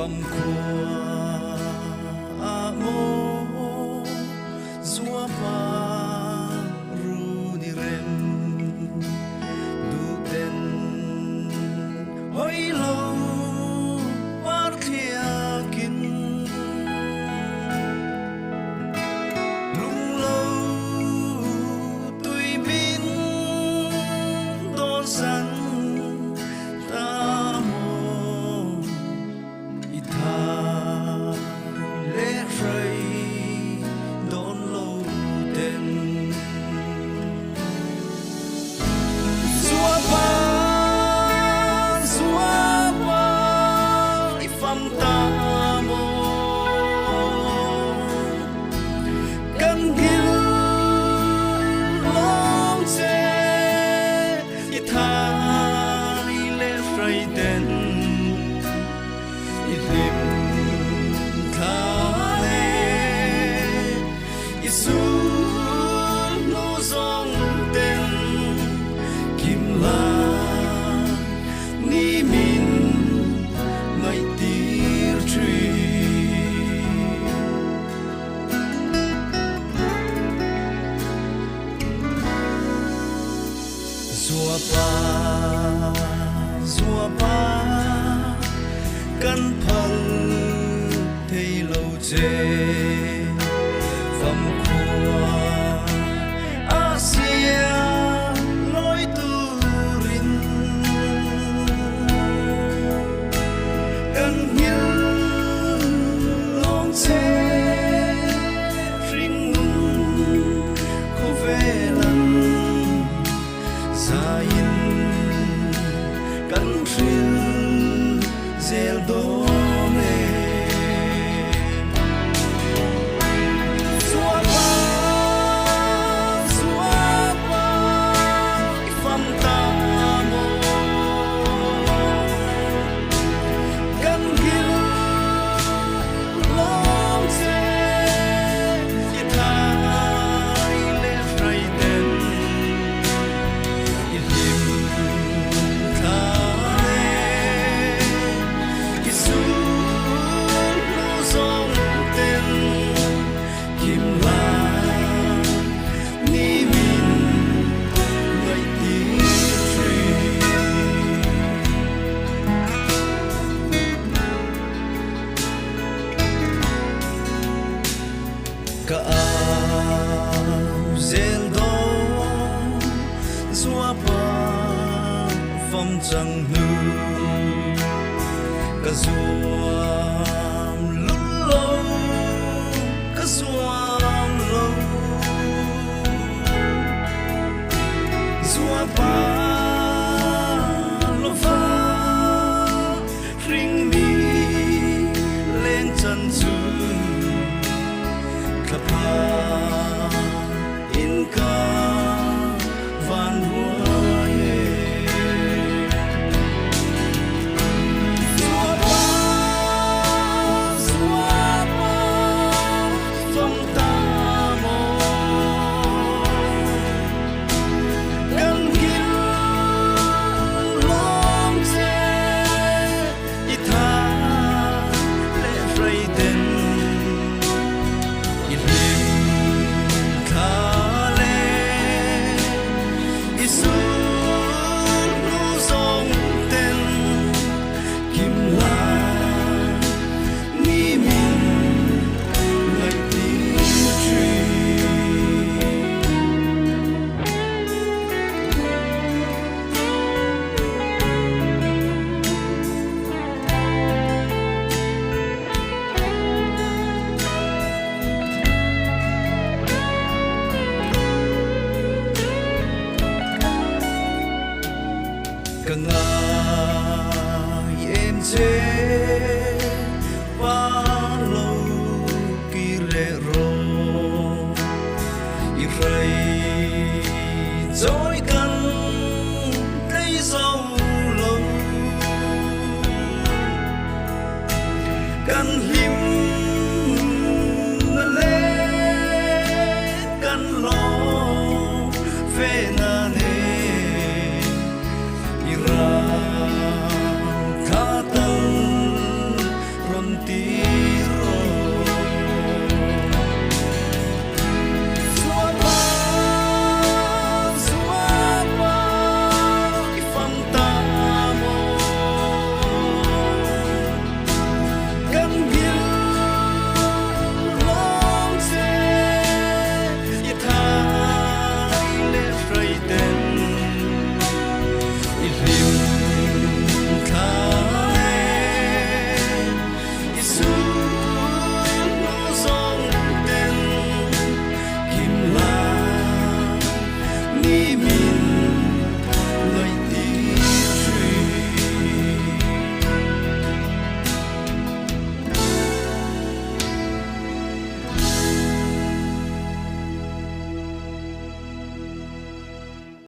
phẩm của amo zua pa ru ni rem du ten hoi lo par thia kin lung lo tui min don san Zua pa căn phăng thấy lâu chê phẩm của Asia lối tu rin căn hiu long chê ring nung khu về lần dài căn phim zel do me zua pa pham ta mo căn hiu long che y thai le frai den y him ka zel do zua pa phong chẳng hư ka zuam lu lo ka zuam lo zua pa lo va ring mi lên chân chun Kapa inka van huaye zua pa phong ta mo căn hiu long che y tha le frai den càng ngày em chế ba lâu kỳ lệ rồi y rây dối